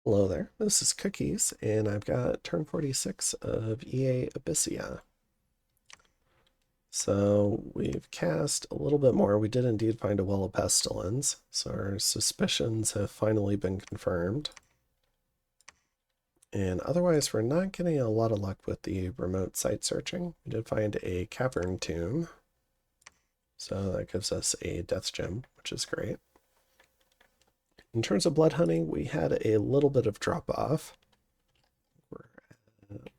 Hello there, this is Cookies, and I've got turn 46 of EA Abysia. So we've cast a little bit more. We did indeed find a Well of Pestilence, so our suspicions have finally been confirmed. And otherwise, we're not getting a lot of luck with the remote site searching. We did find a cavern tomb, so that gives us a death gem, which is great. In terms of blood hunting, we had a little bit of drop off. We're at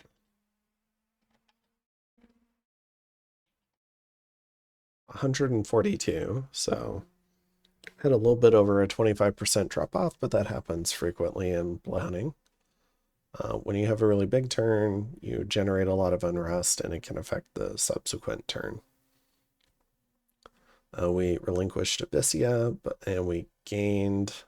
142, so had a little bit over a 25% drop off, but that happens frequently in blood hunting. When you have a really big turn, you generate a lot of unrest and it can affect the subsequent turn. We relinquished Abysia, and we gained...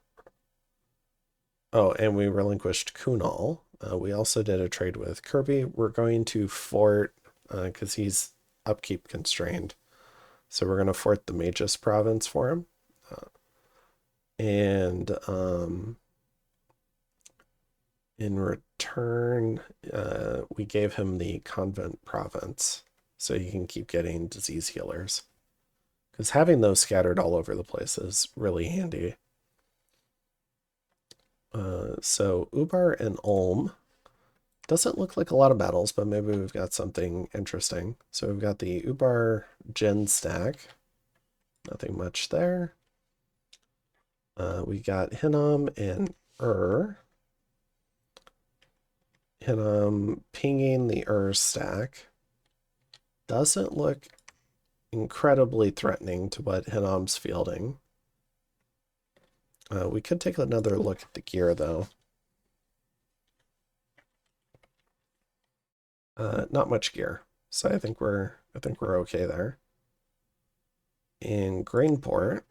Oh, and we relinquished Kunal. We also did a trade with Kirby. We're going to fort, because he's upkeep constrained. So we're going to fort the Magus province for him. And in return, we gave him the convent province so he can keep getting disease healers. Because having those scattered all over the place is really handy. So Ubar and Ulm. Doesn't look like a lot of battles, but maybe we've got something interesting. So we've got the Ubar Gen stack. Nothing much there. We got Hinnom and Hinnom pinging the stack. Doesn't look incredibly threatening to what Hinnom's fielding. We could take another look at the gear, though. Not much gear, so I think we're okay there. In Grainport,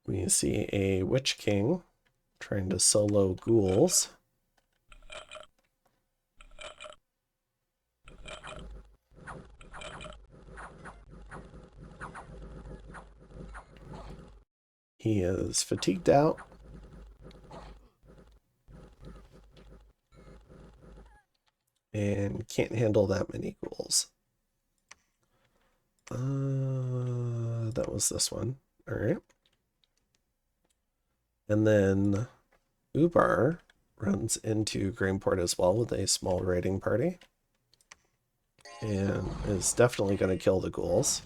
we see a Witch King trying to solo ghouls. He is fatigued out. And can't handle that many ghouls. That was this one. All right. And then Ubar runs into Grainport as well with a small raiding party. And is definitely going to kill the ghouls.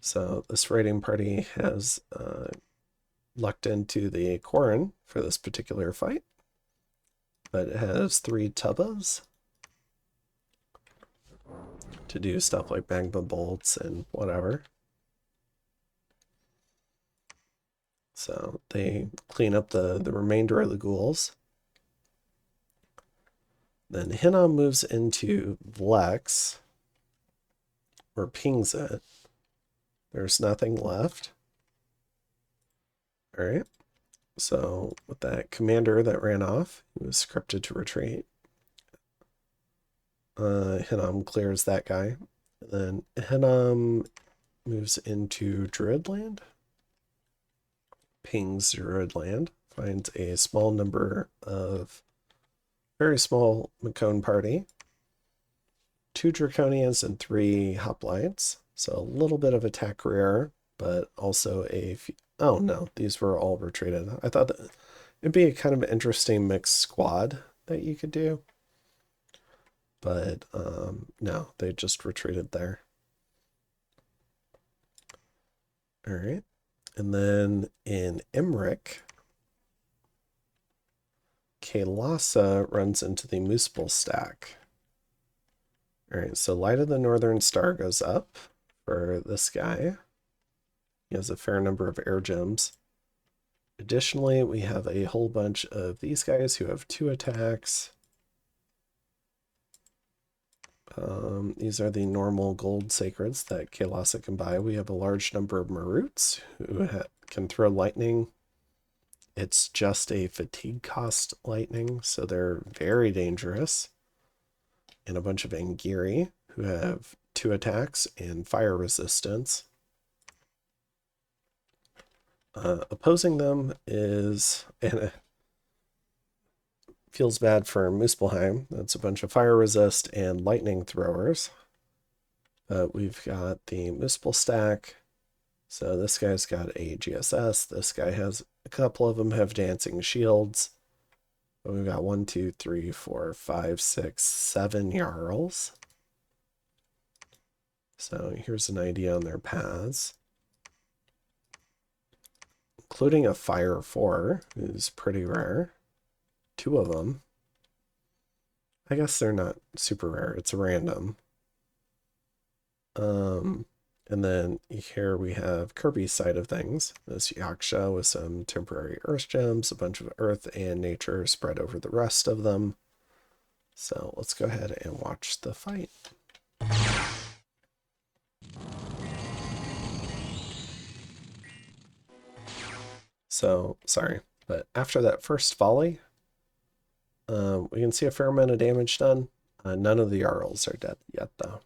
So this raiding party has lucked into the Corrin for this particular fight. But it has 3 tubbas to do stuff like magma bolts and whatever. So they clean up the remainder of the ghouls. Then Hinnom moves into Vlex, or pings it. There's nothing left. All right. So with that commander that ran off, he was scripted to retreat. Hinnom clears that guy. And then Hinnom moves into Druidland. Pings Druidland. Finds a small number of very small Macone party. 2 Draconians and 3 Hoplites. So a little bit of attack rear, but also a few... Oh no, these were all retreated. I thought that it'd be a kind of interesting mixed squad that you could do. But no, they just retreated there. All right. And then in Emmerich, Kaelasa runs into the Mooseball stack. All right, so Light of the Northern Star goes up for this guy. He has a fair number of air gems. Additionally, we have a whole bunch of these guys who have 2 attacks. These are the normal gold sacreds that Kaelasa can buy. We have a large number of Maroots who can throw lightning. It's just a fatigue cost lightning, so they're very dangerous. And a bunch of Angiri who have 2 attacks and fire resistance. Opposing them is, and it feels bad for Muspelheim. That's a bunch of fire resist and lightning throwers. But we've got the Muspel stack. So this guy's got a GSS. This guy has a couple of them have dancing shields. But we've got 1, 2, 3, 4, 5, 6, 7 Jarls. So here's an idea on their paths. Including a Fire 4, who's pretty rare. 2 of them. I guess they're not super rare, it's a random. And then here we have Kirby's side of things. This Yaksha with some temporary earth gems, a bunch of earth and nature spread over the rest of them. So let's go ahead and watch the fight. So, sorry, but after that first volley, we can see a fair amount of damage done. None of the Jarls are dead yet, though.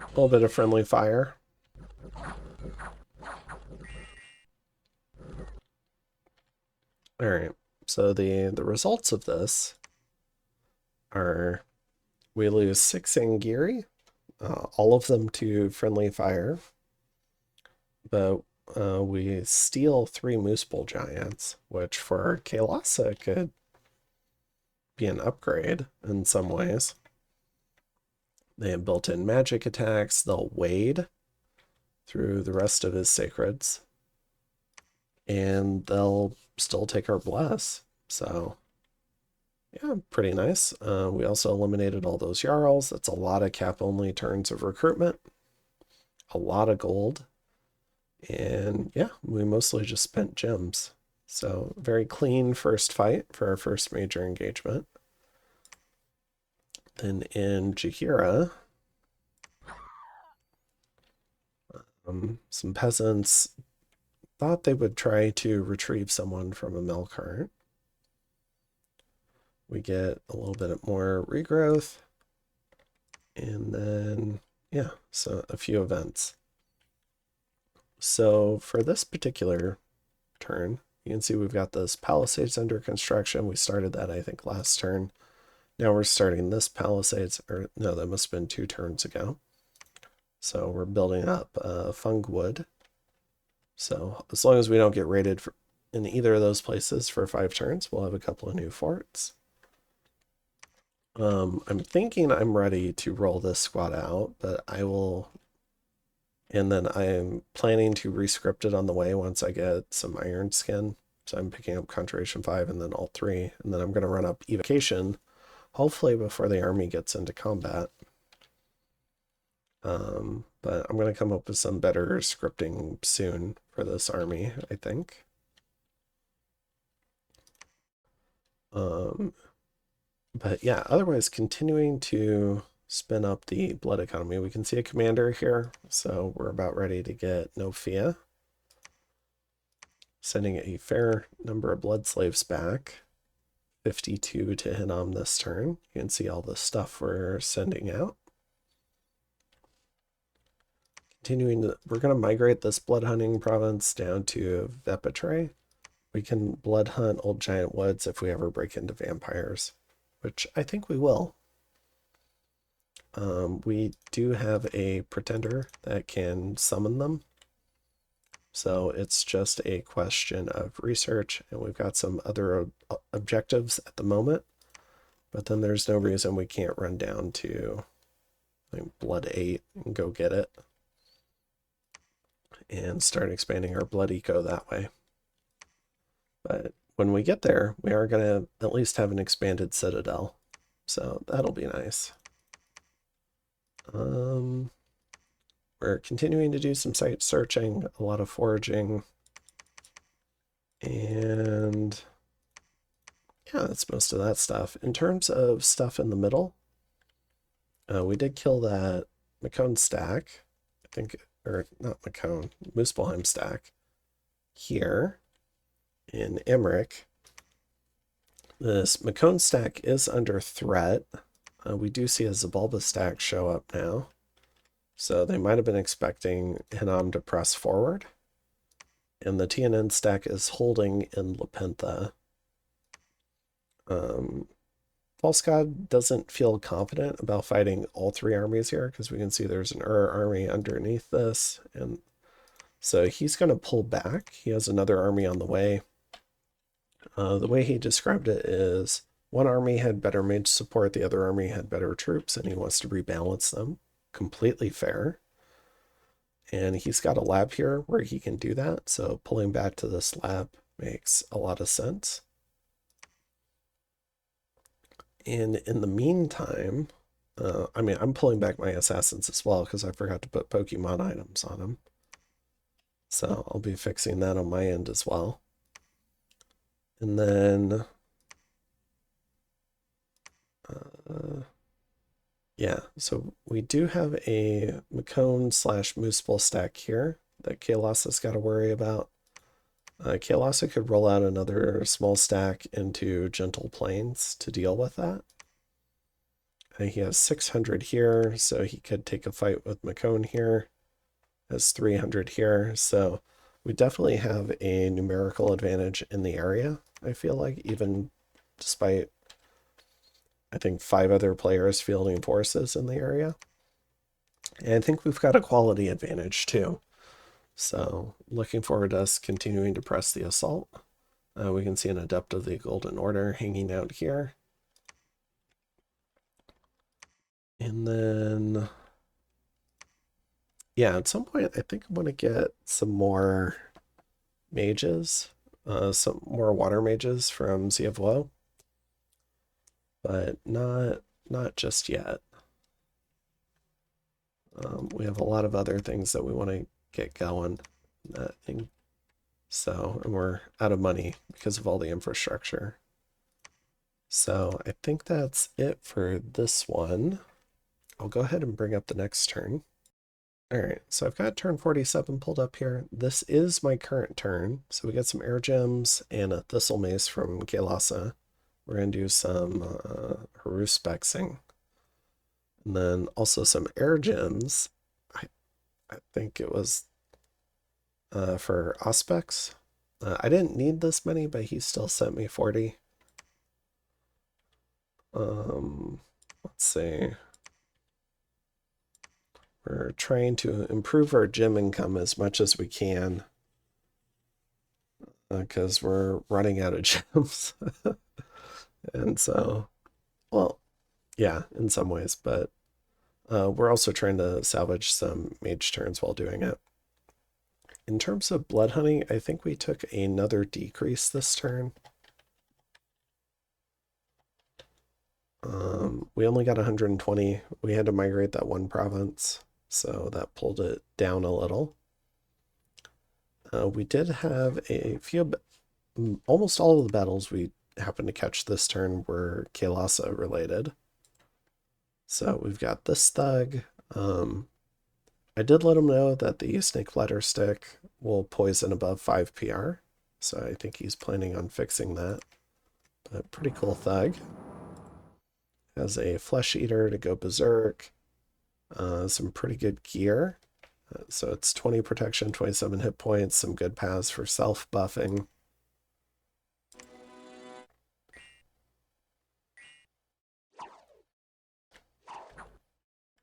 A little bit of friendly fire. All right, so the results of this are we lose 6 Angiri, all of them to friendly fire, but we steal 3 Muspel Giants, which for Kaelasa could be an upgrade in some ways. They have built-in magic attacks. They'll wade through the rest of his sacreds. And they'll still take our bless. So, yeah, pretty nice. We also eliminated all those Jarls. That's a lot of cap-only turns of recruitment. A lot of gold. And, yeah, we mostly just spent gems. So, very clean first fight for our first major engagement. Then in Jaheira, some peasants thought they would try to retrieve someone from a mill cart. We get a little bit more regrowth. And then, yeah, so a few events. So for this particular turn, you can see we've got this Palisades under construction. We started that, I think, last turn. Now we're starting this Palisades, or no, that must have been 2 turns ago. So we're building up Fungwood. So as long as we don't get raided in either of those places for 5 turns, we'll have a couple of new forts. I'm thinking I'm ready to roll this squad out, but I will... And then I'm planning to rescript it on the way once I get some Iron Skin. So I'm picking up Conjuration 5 and then all 3. And then I'm going to run up Evocation, hopefully before the army gets into combat. But I'm going to come up with some better scripting soon for this army, I think. But yeah, otherwise continuing to spin up the blood economy. We can see a commander here, so we're about ready to get Nofia. Sending a fair number of blood slaves back. 52 to Hinnom this turn. You can see all the stuff we're sending out. Continuing, we're going to migrate this blood hunting province down to Vepatre. We can blood hunt old giant woods if we ever break into vampires, which I think we will. We do have a pretender that can summon them. So it's just a question of research, and we've got some other objectives at the moment. But then there's no reason we can't run down to like Blood 8 and go get it. And start expanding our blood eco that way. But when we get there, we are going to at least have an expanded citadel. So that'll be nice. we're continuing to do some site searching, a lot of foraging, and yeah, that's most of that stuff. In terms of stuff in the middle, we did kill that McCone stack, I think, or not McCone, Muspelheim stack here in Emmerich. This McCone stack is under threat. We do see a Zabalba stack show up now. So they might have been expecting Hinnom to press forward. And the TNN stack is holding in Lepentha. False God doesn't feel confident about fighting all three armies here because we can see there's an army underneath this. And so he's going to pull back. He has another army on the way. The way he described it is one army had better mage support, the other army had better troops, and he wants to rebalance them. Completely fair. And he's got a lab here where he can do that, so pulling back to this lab makes a lot of sense. And in the meantime, I mean, I'm pulling back my assassins as well because I forgot to put Pokemon items on them. So I'll be fixing that on my end as well. And then, yeah, so we do have a McCone / Mooseball stack here that Kaelasa's got to worry about. Kaelasa could roll out another small stack into Gentle Plains to deal with that. He has 600 here, so he could take a fight with McCone here. Has 300 here, so we definitely have a numerical advantage in the area, I feel like, even despite, I think, 5 other players fielding forces in the area. And I think we've got a quality advantage too. So looking forward to us continuing to press the assault. We can see an Adept of the Golden Order hanging out here. And then, yeah, at some point I think I'm going to get some more mages, some more water mages from Sea of Woe, but not just yet. We have a lot of other things that we want to get going. So, and we're out of money because of all the infrastructure. So I think that's it for this one. I'll go ahead and bring up the next turn. All right, so I've got turn 47 pulled up here. This is my current turn. So we got some air gems and a thistle mace from Kaelasa. We're going to do some Haruspexing. And then also some air gems. I think it was for Auspex. I didn't need this many, but he still sent me 40. Let's see. We're trying to improve our gem income as much as we can because we're running out of gems. And so, well, yeah, in some ways, but we're also trying to salvage some mage turns while doing it. In terms of blood hunting, I think we took another decrease this turn. We only got 120. We had to migrate that one province, so that pulled it down a little. We did have a few, almost all of the battles we happened to catch this turn were Kaelasa related. So we've got this thug. I did let him know that the snake bladder stick will poison above 5 PR, so I think he's planning on fixing that. But pretty cool thug. Has a flesh eater to go berserk. Some pretty good gear. So it's 20 protection, 27 hit points, some good paths for self buffing.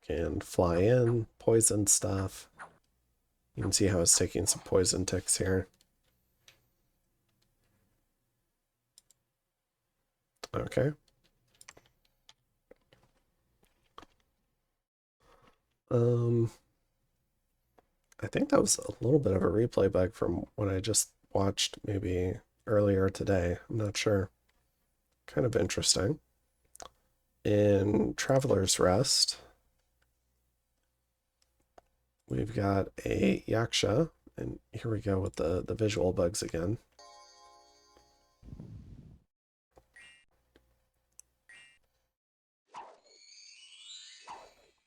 Can fly in, poison stuff. You can see how it's taking some poison ticks here. Okay. I think that was a little bit of a replay bug from what I just watched maybe earlier today. I'm not sure. Kind of interesting. In Traveler's Rest, We've got a Yaksha, and here we go with the visual bugs again.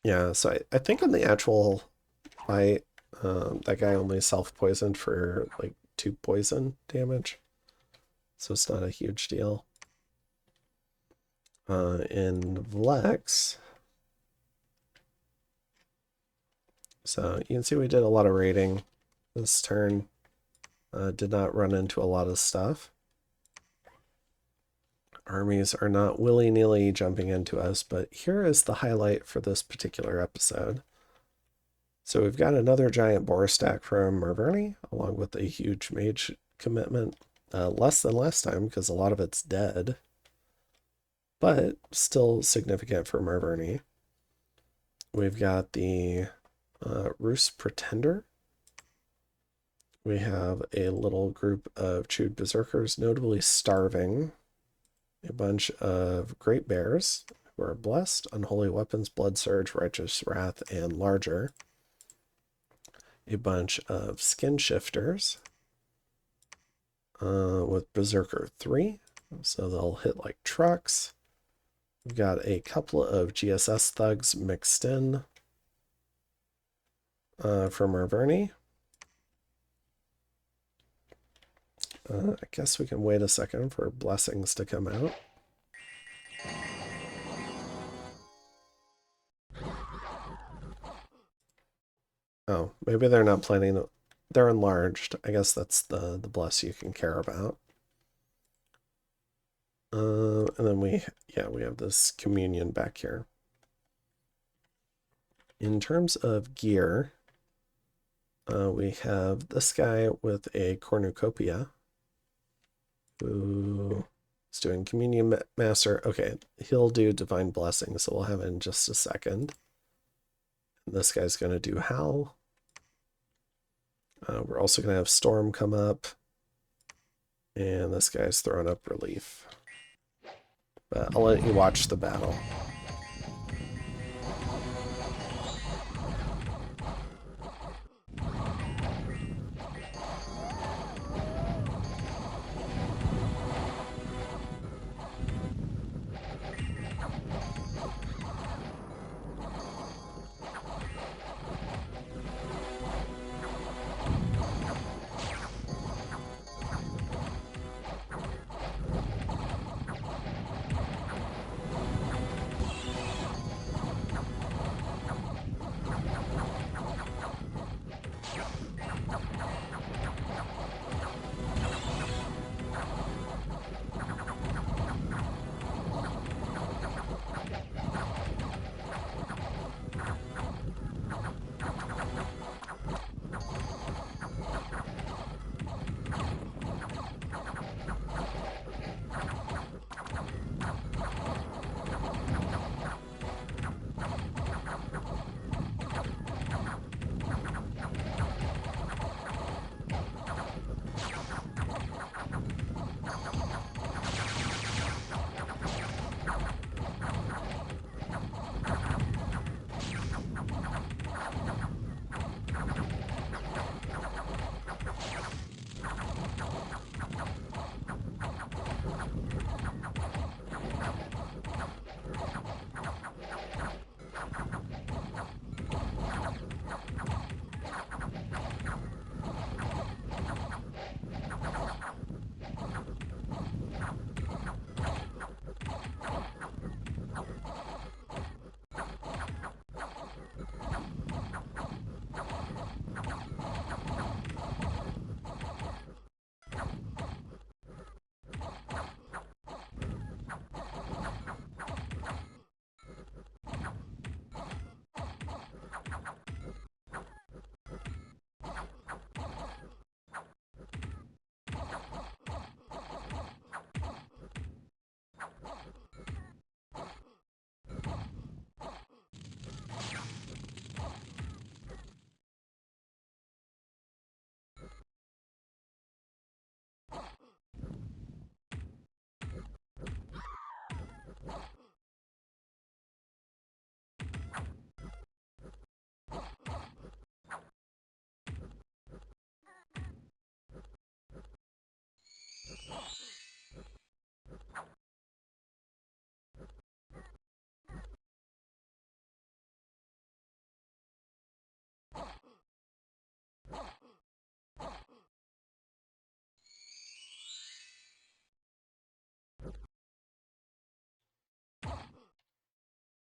Yeah, so I think in the actual fight, that guy only self-poisoned for like 2 poison damage, so it's not a huge deal. In Vlex, so you can see we did a lot of raiding this turn. Did not run into a lot of stuff. Armies are not willy-nilly jumping into us, but here is the highlight for this particular episode. So we've got another giant boar stack from Marverni, along with a huge mage commitment. Less than last time, because a lot of it's dead, but still significant for Marverni. We've got the Rus Pretender. We have a little group of chewed berserkers, notably starving. A bunch of great bears who are blessed, unholy weapons, blood surge, righteous wrath, and larger. A bunch of skin shifters with berserker 3, so they'll hit like trucks. We've got a couple of GSS thugs mixed in from Marverni. I guess we can wait a second for blessings to come out. Oh, maybe they're not planning. They're enlarged. I guess that's the bless you can care about. And then we have this communion back here. In terms of gear, we have this guy with a cornucopia who is doing communion master. Okay, he'll do divine blessing, so we'll have it in just a second. And this guy's going to do howl. We're also going to have storm come up, and this guy's throwing up relief. But I'll let you watch the battle.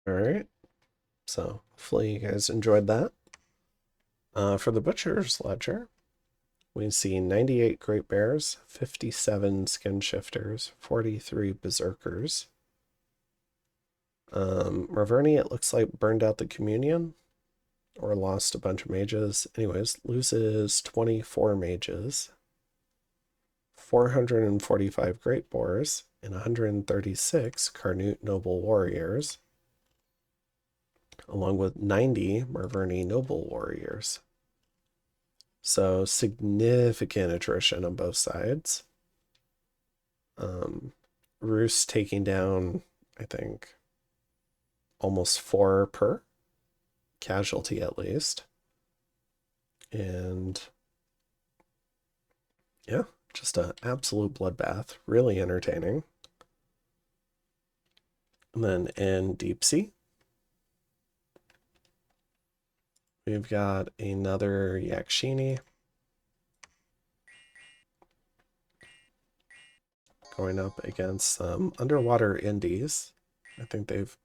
All right. So hopefully you guys enjoyed that. For the Butcher's Ledger, we see 98 Great Bears, 57 Skin Shifters, 43 Berserkers. Marverni, it looks like, burned out the Communion or lost a bunch of mages. Anyways, loses 24 mages, 445 Great Boars, and 136 Carnute Noble Warriors, along with 90 Marverni Noble Warriors. So significant attrition on both sides. Roos taking down, I think, almost 4 per casualty at least. And yeah, just an absolute bloodbath. Really entertaining. And then in Deep Sea, we've got another Yakshini going up against some underwater indies. I think they've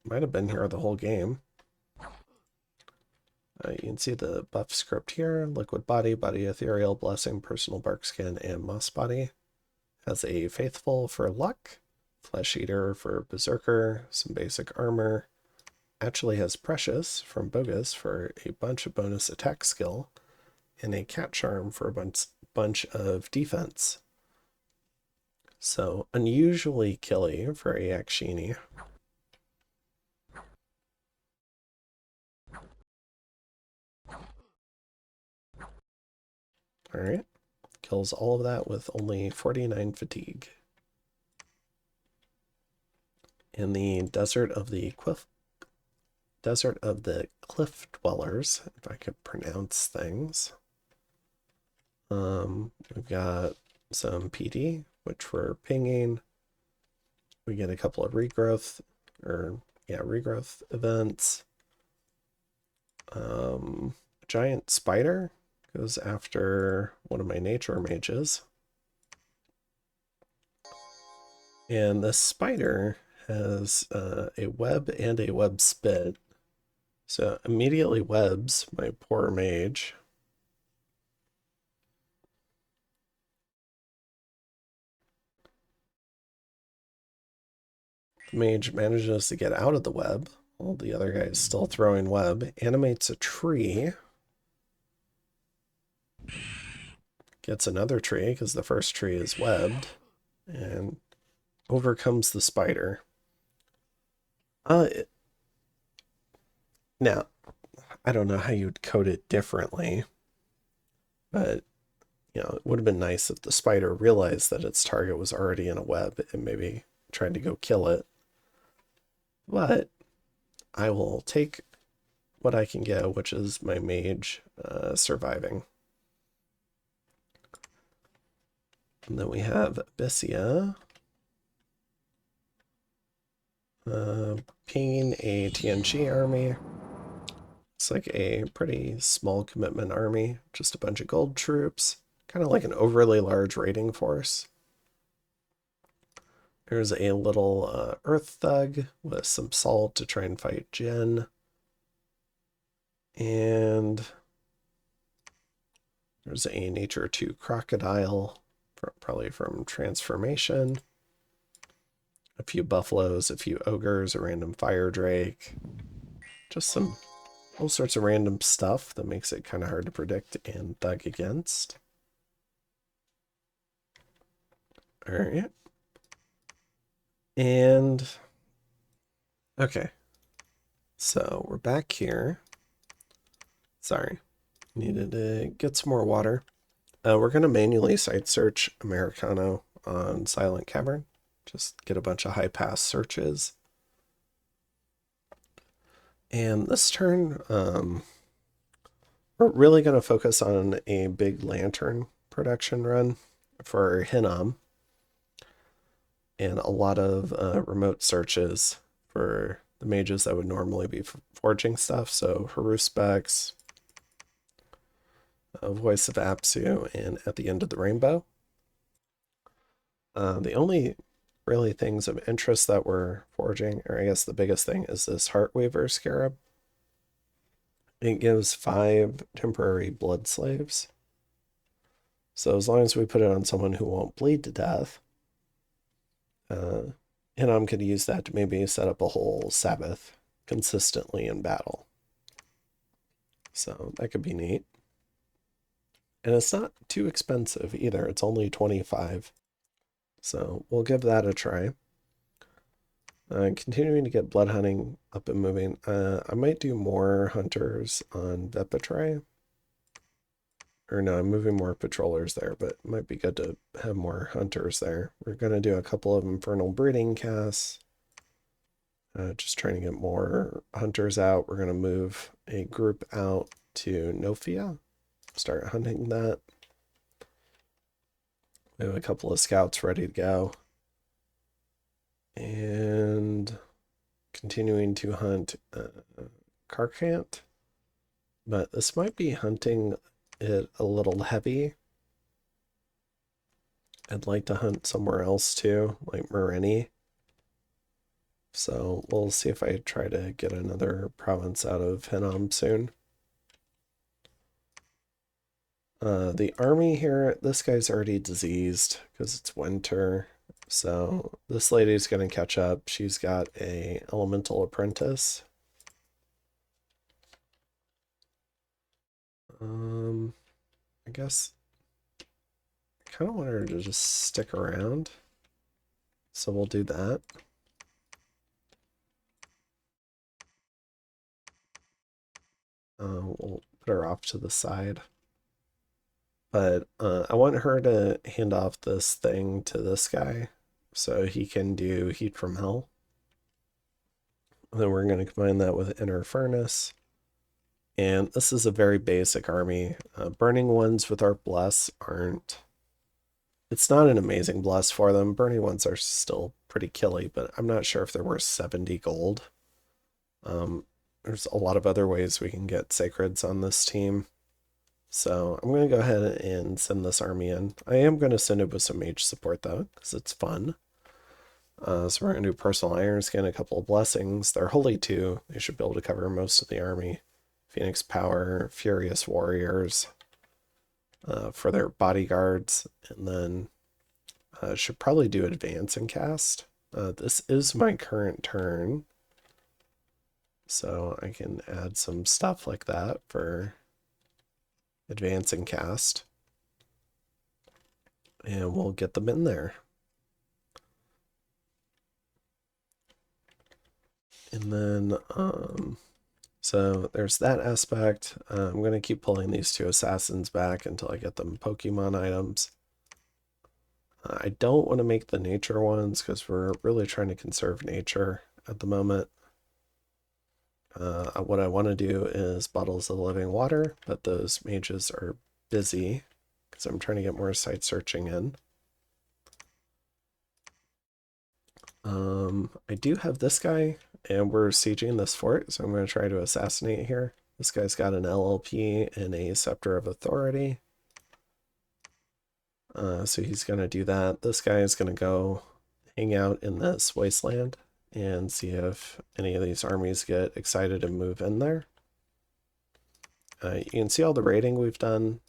might have been here the whole game. You can see the buff script here. Liquid Body, Body Ethereal, Blessing, Personal Barkskin, and Moss Body. Has a Faithful for luck, Flesh Eater for Berserker, some basic armor. Actually has Precious from Bogus for a bunch of bonus attack skill, and a Cat Charm for a bunch of defense. So unusually killy for a Yakshini. Alright. Kills all of that with only 49 fatigue. In the Desert of the Cliff Dwellers, if I could pronounce things. We've got some PD, which we're pinging. We get a couple of regrowth events. Giant spider goes after one of my nature mages. And this spider has a web and a web spit. So immediately webs my poor mage. The mage manages to get out of the web while the other guy is still throwing web, animates a tree, gets another tree because the first tree is webbed, and overcomes the spider. Now, I don't know how you'd code it differently, but you know, it would have been nice if the spider realized that its target was already in a web and maybe tried to go kill it. But I will take what I can get, which is my mage surviving. And then we have Abysia pinging a TNG army. It's like a pretty small commitment army, just a bunch of gold troops, kind of like an overly large raiding force. There's a little earth thug with some salt to try and fight Jin. And there's a Nature 2 crocodile, probably from Transformation. A few buffaloes, a few ogres, a random fire drake. Just some all sorts of random stuff that makes it kind of hard to predict and thug against. Alright. And okay. So we're back here. Sorry. Needed to get some more water. We're going to manually site search Americano on Silent Cavern. Just get a bunch of high pass searches. And this turn, we're really going to focus on a big lantern production run for Hinnom. And a lot of remote searches for the mages that would normally be forging stuff. So Haruspex, Voice of Apsu, and At the End of the Rainbow. The only really things of interest that we're foraging, or I guess the biggest thing is this Heartweaver Scarab. It gives 5 temporary blood slaves. So as long as we put it on someone who won't bleed to death, Hinnom could use that to maybe set up a whole Sabbath consistently in battle. So that could be neat. And it's not too expensive either. It's only 25. So we'll give that a try. Continuing to get blood hunting up and moving. I might do more hunters on Vepatrai. Or no, I'm moving more patrollers there, but it might be good to have more hunters there. We're going to do a couple of infernal breeding casts. Just trying to get more hunters out. We're going to move a group out to Nofia. Start hunting that. We have a couple of scouts ready to go. And continuing to hunt Carcant. But this might be hunting it a little heavy. I'd like to hunt somewhere else too, like Marverni. So we'll see if I try to get another province out of Hinnom soon. The army here, this guy's already diseased because it's winter. So this lady's going to catch up. She's got a elemental apprentice. I guess I kind of want her to just stick around. So we'll do that. We'll put her off to the side. But I want her to hand off this thing to this guy so he can do Heat from Hell. And then we're going to combine that with Inner Furnace. And this is a very basic army. Burning ones with our Bless aren't... It's not an amazing Bless for them. Burning ones are still pretty killy, but I'm not sure if they're worth 70 gold. There's a lot of other ways we can get Sacreds on this team. So I'm going to go ahead and send this army in. I am going to send it with some mage support though, because it's fun. So we're going to do Personal Iron Skin, a couple of Blessings. They're holy too. They should be able to cover most of the army. Phoenix Power, Furious Warriors for their bodyguards. And then should probably do Advance and Cast. This is my current turn. So I can add some stuff like that for Advance and Cast. And we'll get them in there. And then, so there's that aspect. I'm going to keep pulling these 2 assassins back until I get them Pokemon items. I don't want to make the nature ones because we're really trying to conserve nature at the moment. What I want to do is Bottles of Living Water, but those mages are busy because I'm trying to get more site searching in. I do have this guy, and we're sieging this fort, so I'm going to try to assassinate here. This guy's got an LLP and a Scepter of Authority. So he's going to do that. This guy is going to go hang out in this wasteland and see if any of these armies get excited and move in there. You can see all the raiding we've done.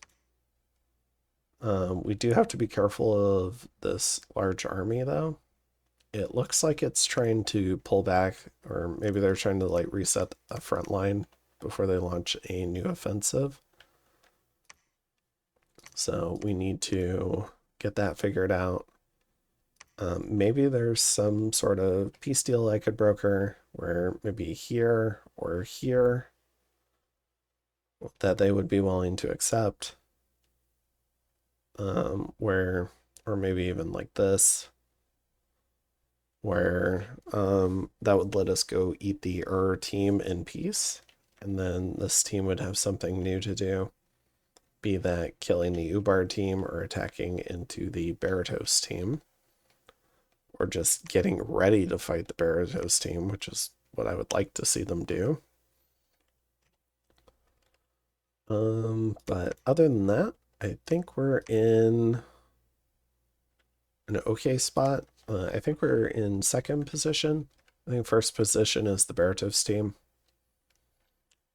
We do have to be careful of this large army, though. It looks like it's trying to pull back, or maybe they're trying to like reset a front line before they launch a new offensive. So we need to get that figured out. Maybe there's some sort of peace deal I could broker where maybe here or here that they would be willing to accept. Or maybe even like this, where that would let us go eat the team in peace, and then this team would have something new to do, be that killing the Ubar team or attacking into the Baratos team, or just getting ready to fight the Baratos team, which is what I would like to see them do. But other than that, I think we're in an okay spot. I think we're in second position. I think first position is the Baratos team.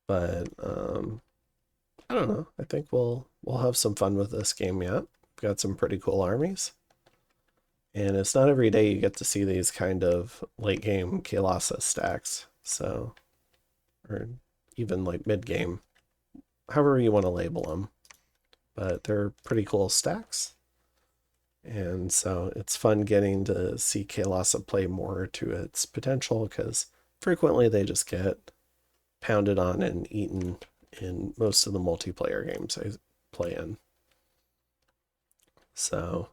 But I don't know. I think we'll have some fun with this game yet. We've got some pretty cool armies. And it's not every day you get to see these kind of late game Kalasa stacks. So, or even like mid game, however you want to label them. But they're pretty cool stacks. And so it's fun getting to see Kalasa play more to its potential because frequently they just get pounded on and eaten in most of the multiplayer games I play in. So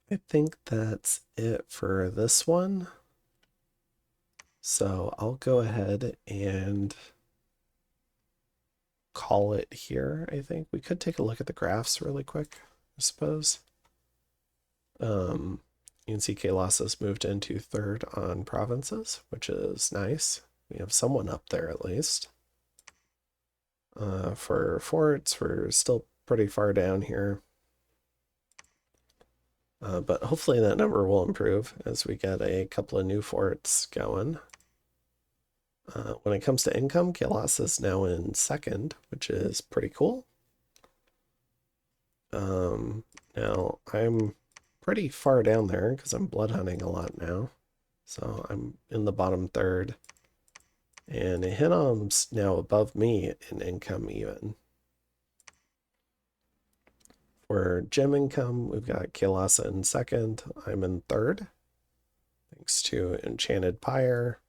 I think that's it for this one. So I'll go ahead and call it here. I think we could take a look at the graphs really quick, I suppose. You can see Kalasa's moved into third on provinces, which is nice. We have someone up there at least. For forts, we're still pretty far down here. But hopefully that number will improve as we get a couple of new forts going. When it comes to income, Kalasa is now in second, which is pretty cool. Now I'm pretty far down there because I'm blood hunting a lot now. So I'm in the bottom third. And Hinnom's now above me in income even. For gem income, we've got Kalasa in second. I'm in third. Thanks to Enchanted Pyre.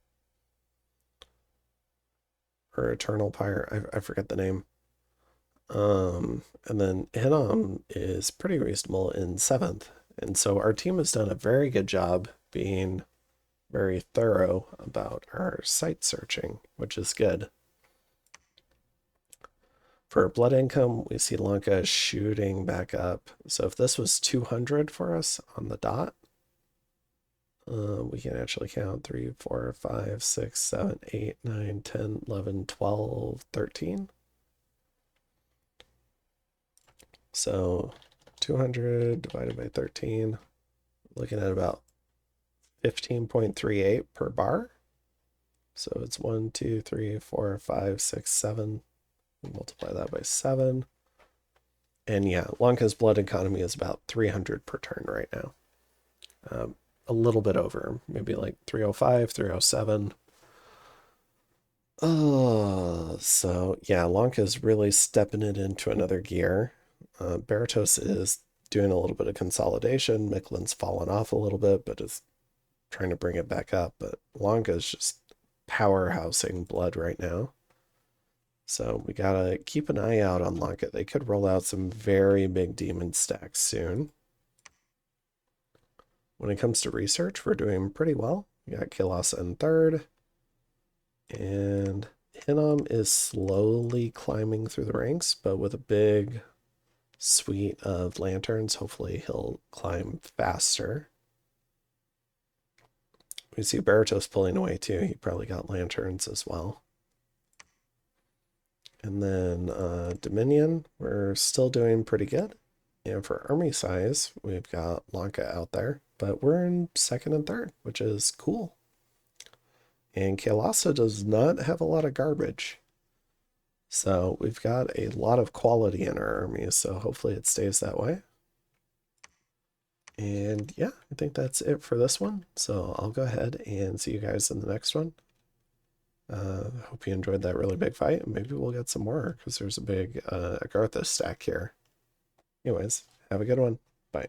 Or Eternal Pyre. I forget the name. And then Hinnom is pretty reasonable in seventh. And so our team has done a very good job being very thorough about our site searching, which is good. For blood income, we see Lanka shooting back up. So if this was 200 for us on the dot, we can actually count 3, 4, 5, 6, 7, 8, 9, 10, 11, 12, 13. So 200 divided by 13, looking at about 15.38 per bar. So it's 1, 2, 3, 4, 5, 6, 7. Multiply that by 7. And yeah, Lanka's blood economy is about 300 per turn right now. A little bit over, maybe like 305, 307. So yeah, Lanka's really stepping it into another gear. Baratos is doing a little bit of consolidation. Miklin's fallen off a little bit, but is trying to bring it back up. But Lanka's just powerhousing blood right now. So we gotta keep an eye out on Lanka. They could roll out some very big demon stacks soon. When it comes to research, we're doing pretty well. We got Kalasa in third. And Hinnom is slowly climbing through the ranks, but with a big suite of lanterns, hopefully he'll climb faster. We see Baratos pulling away too. He probably got lanterns as well. And then Dominion, we're still doing pretty good. And for army size, we've got Lanka out there, but we're in second and third, which is cool. And Kalasa does not have a lot of garbage. So we've got a lot of quality in our armies, so hopefully it stays that way. And yeah, I think that's it for this one. So I'll go ahead and see you guys in the next one. Hope you enjoyed that really big fight, and maybe we'll get some more because there's a big Agartha stack here. Anyways, have a good one. Bye.